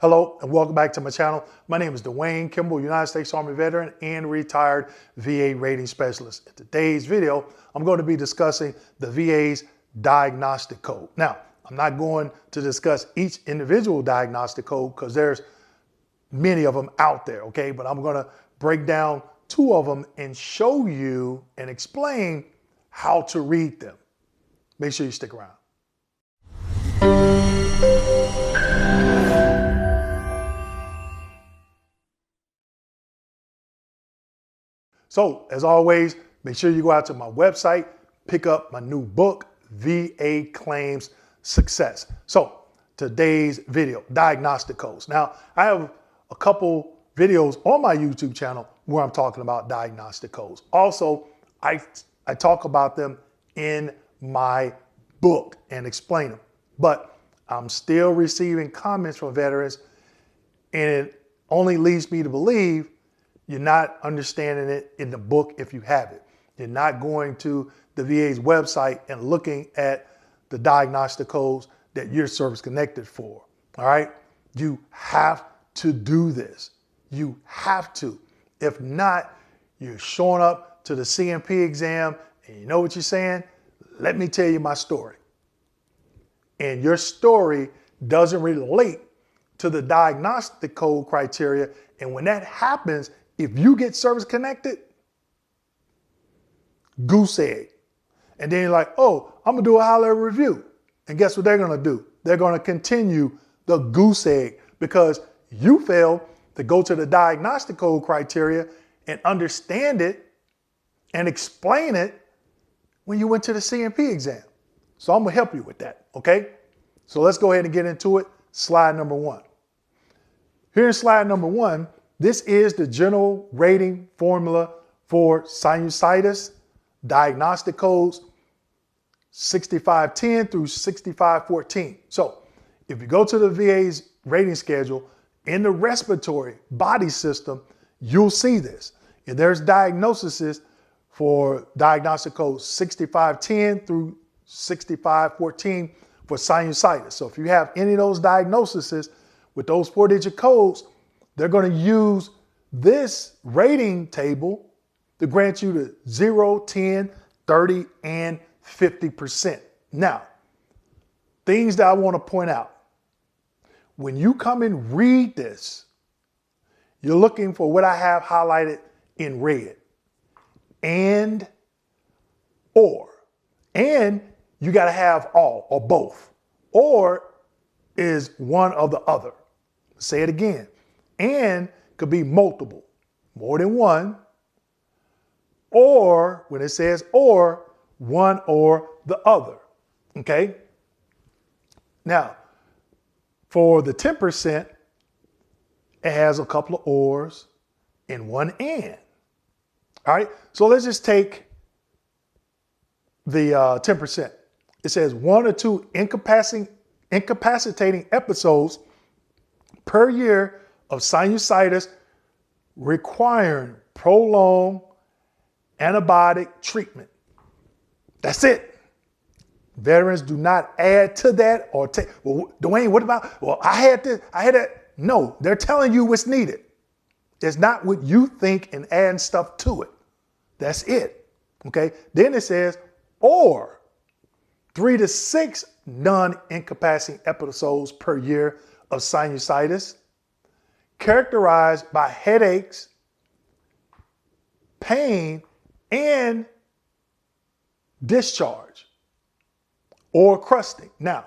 Hello and welcome back to my channel. My name is Dwayne Kimball, United States Army veteran and retired VA rating specialist. In today's video, I'm going to be discussing the VA's diagnostic code. Now, I'm not going to discuss each individual diagnostic code because there's many of them out there, okay? But I'm going to break down two of them and show you and explain how to read them. Make sure you stick around. So, as always, make sure you go out to my website, pick up my new book, VA Claims Success. So, today's video, diagnostic codes. Now, I have a couple videos on my YouTube channel where I'm talking about diagnostic codes. Also, I talk about them in my book and explain them. But I'm still receiving comments from veterans, and it only leads me to believe you're not understanding it in the book if you have it. You're not going to the VA's website and looking at the diagnostic codes that you're service connected for, all right? You have to do this. You have to. If not, you're showing up to the CMP exam and you know what you're saying? Let me tell you my story. And your story doesn't relate to the diagnostic code criteria. And when that happens, if you get service connected, goose egg. And then you're like, oh, I'm gonna do a high level review. And guess what they're gonna do? They're gonna continue the goose egg because you failed to go to the diagnostic code criteria and understand it and explain it when you went to the CMP exam. So I'm gonna help you with that, okay? So let's go ahead and get into it. Slide number one. Here in slide number one, this is the general rating formula for sinusitis, diagnostic codes 6510 through 6514. So if you go to the VA's rating schedule in the respiratory body system, you'll see this. And there's diagnoses for diagnostic codes 6510 through 6514 for sinusitis. So if you have any of those diagnoses with those 4-digit codes, they're going to use this rating table to grant you the 0, 10, 30, and 50%. Now, things that I want to point out. When you come and read this, you're looking for what I have highlighted in red. And, or. And you got to have all or both. Or is one or the other. Say it again. And could be multiple, more than one, or when it says or, one or the other, okay? Now, for the 10%, it has a couple of ors and one and. All right, so let's just take the 10%. It says 1 or 2 incapacitating episodes per year of sinusitis requiring prolonged antibiotic treatment. That's it. Veterans do not add to that or take, well, Dwayne, what about, well, I had that. No, they're telling you what's needed. It's not what you think and adding stuff to it. That's it. Okay. Then it says, or 3 to 6 non-incapacitating episodes per year of sinusitis, characterized by headaches, pain, and discharge or crusting. Now,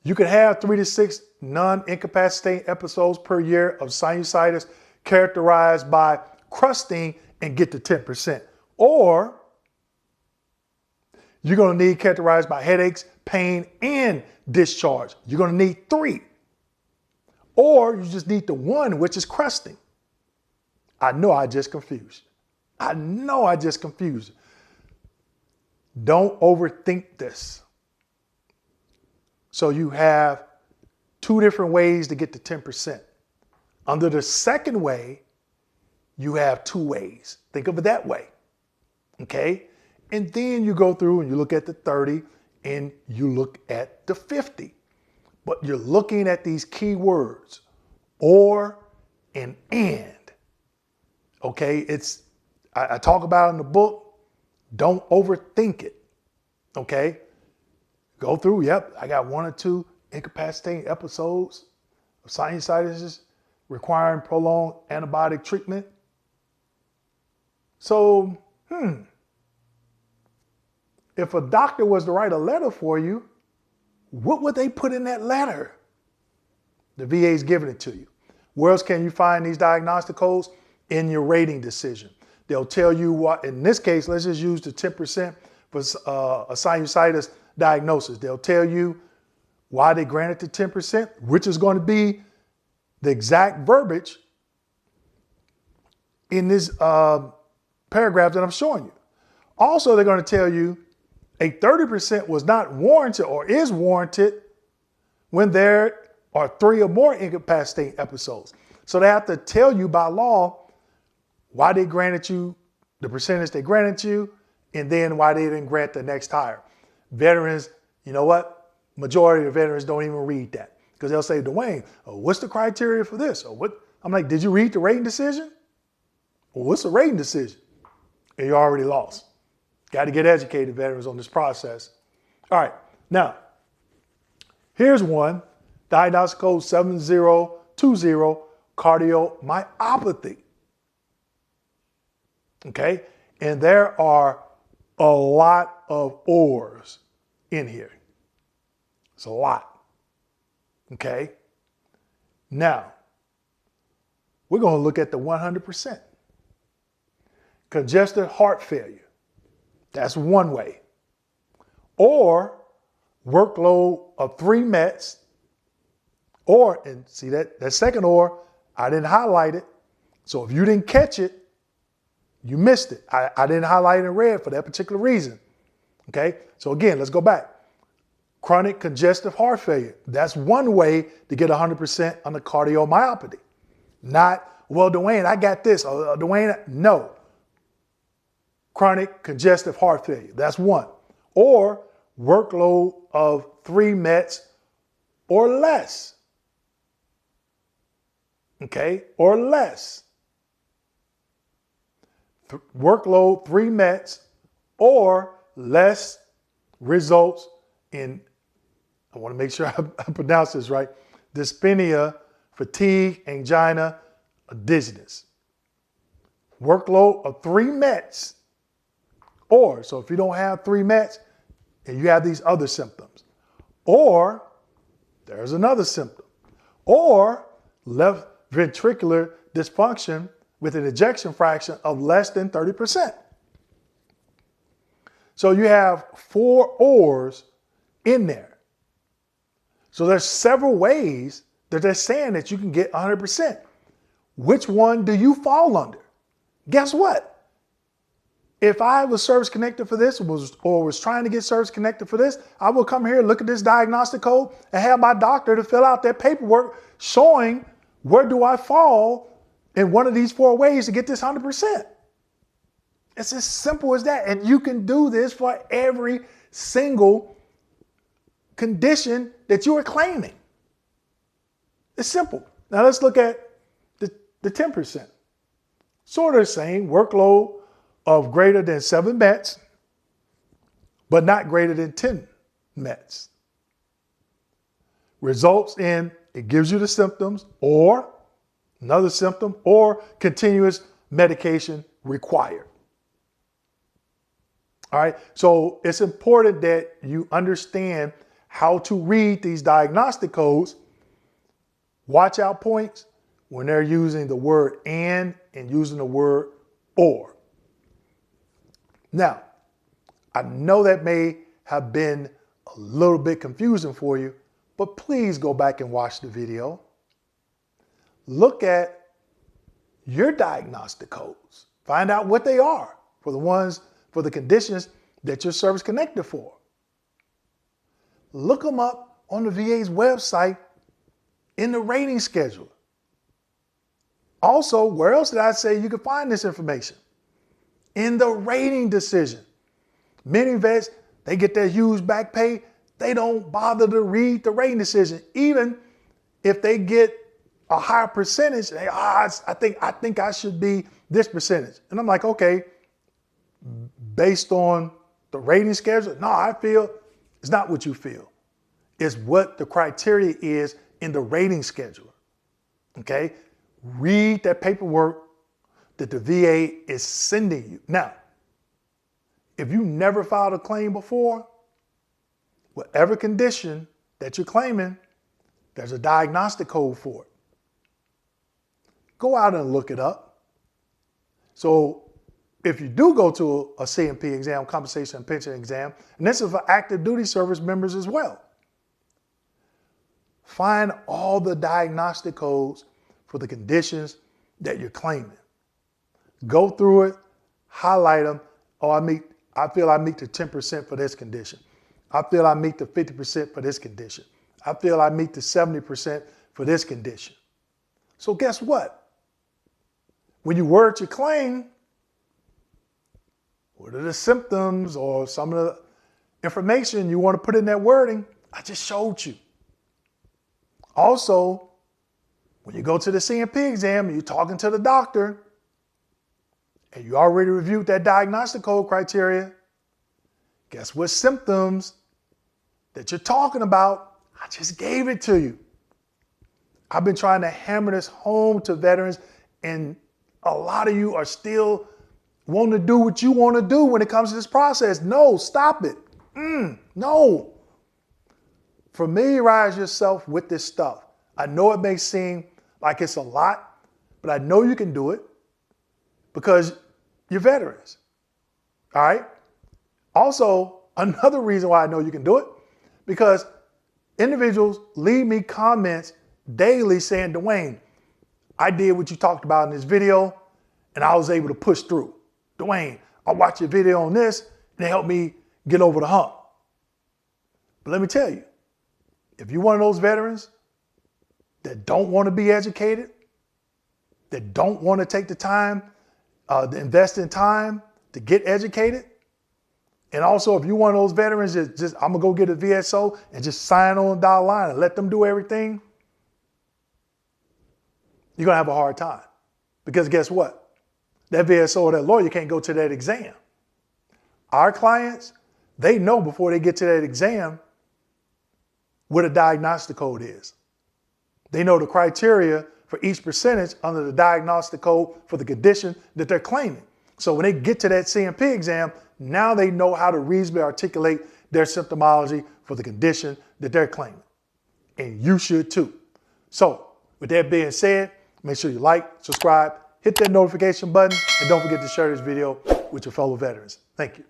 you could have 3 to 6 non-incapacitating episodes per year of sinusitis characterized by crusting and get to 10%. Or you're going to need characterized by headaches, pain, and discharge. You're going to need 3. Or you just need the 1, which is crusting. I know I just confused. Don't overthink this. So you have 2 different ways to get to 10%. Under the second way, you have 2 ways. Think of it that way. Okay? And then you go through and you look at the 30 and you look at the 50. but you're looking at these key words, or and. Okay, I talk about it in the book. Don't overthink it. Okay, go through. Yep, I got 1 or 2 incapacitating episodes of sinusitis requiring prolonged antibiotic treatment. So, if a doctor was to write a letter for you, what would they put in that letter? The VA is giving it to you. Where else can you find these diagnostic codes? In your rating decision. They'll tell you what, in this case, let's just use the 10% for a sinusitis diagnosis. They'll tell you why they granted the 10%, which is going to be the exact verbiage in this paragraph that I'm showing you. Also, they're going to tell you a 30% was not warranted or is warranted when there are 3 or more incapacitating episodes. So they have to tell you by law why they granted you the percentage they granted you, and then why they didn't grant the next higher. Veterans, you know what? Majority of veterans don't even read that, because they'll say, Dwayne, what's the criteria for this? Or what? I'm like, did you read the rating decision? Well, what's the rating decision? And you already lost. Got to get educated, veterans, on this process. All right, now, here's one, Diagnostic Code 7020, cardiomyopathy. Okay, and there are a lot of ors in here. It's a lot. Okay, now we're going to look at the 100%. Congestive heart failure. That's one way. Or workload of 3 METs. Or, and see that second or, I didn't highlight it. So if you didn't catch it, you missed it. I didn't highlight it in red for that particular reason. Okay, so again, let's go back. Chronic congestive heart failure. That's one way to get 100% on the cardiomyopathy. Not, well, Dwayne, I got this. Dwayne, no. Chronic congestive heart failure. That's one. Or workload of 3 METs or less. Okay, or less. Workload 3 METs or less results in, I want to make sure I pronounce this right, dyspnea, fatigue, angina, dizziness. Workload of 3 METs or, so if you don't have 3 METs and you have these other symptoms, or there's another symptom, or left ventricular dysfunction with an ejection fraction of less than 30%. So you have 4 ors in there. So there's several ways that they're saying that you can get 100%. Which one do you fall under? Guess what? If I was service connected for this or was trying to get service connected for this, I will come here, look at this diagnostic code, and have my doctor to fill out that paperwork showing where do I fall in one of these 4 ways to get this 100%. It's as simple as that. And you can do this for every single condition that you are claiming. It's simple. Now let's look at the 10%. So they're saying workload of greater than 7 METs, but not greater than 10 METs. Results in, it gives you the symptoms, or another symptom, or continuous medication required. All right, so it's important that you understand how to read these diagnostic codes. Watch out points when they're using the word and using the word or. Now, I know that may have been a little bit confusing for you, but please go back and watch the video. Look at your diagnostic codes. Find out what they are for the conditions that you're service connected for. Look them up on the VA's website in the rating schedule. Also, where else did I say you can find this information? In the rating decision. Many vets, they get their huge back pay. they don't bother to read the rating decision. Even if they get a higher percentage, I think I should be this percentage. And I'm like, okay, based on the rating schedule? No, I feel it's not what you feel. It's what the criteria is in the rating scheduler. Okay? Read that paperwork that the VA is sending you. Now, if you never filed a claim before, whatever condition that you're claiming, there's a diagnostic code for it. Go out and look it up. So if you do go to a CMP exam, compensation and pension exam, and this is for active duty service members as well, find all the diagnostic codes for the conditions that you're claiming. Go through it, highlight them. Oh, I feel I meet the 10% for this condition. I feel I meet the 50% for this condition. I feel I meet the 70% for this condition. So guess what? When you word your claim, what are the symptoms or some of the information you want to put in that wording? I just showed you. Also, when you go to the CMP exam and you're talking to the doctor and you already reviewed that diagnostic code criteria, guess what symptoms that you're talking about? I just gave it to you. I've been trying to hammer this home to veterans, and a lot of you are still wanting to do what you want to do when it comes to this process. No, stop it. No. Familiarize yourself with this stuff. I know it may seem like it's a lot, but I know you can do it because you're veterans. All right? Also, another reason why I know you can do it, because individuals leave me comments daily saying, Dwayne, I did what you talked about in this video and I was able to push through. Dwayne, I watched your video on this and it helped me get over the hump. But let me tell you, if you're one of those veterans that don't want to be educated, that don't want to take the time, to invest in time to get educated, and also if you're one of those veterans that just, I'm going to go get a VSO and just sign on the dotted line and let them do everything, you're going to have a hard time. Because guess what? That VSO or that lawyer can't go to that exam. Our clients, they know before they get to that exam what a diagnostic code is. They know the criteria for each percentage under the diagnostic code for the condition that they're claiming. So when they get to that CMP exam, now they know how to reasonably articulate their symptomology for the condition that they're claiming. And you should too. So with that being said, make sure you like, subscribe, hit that notification button, and don't forget to share this video with your fellow veterans. Thank you.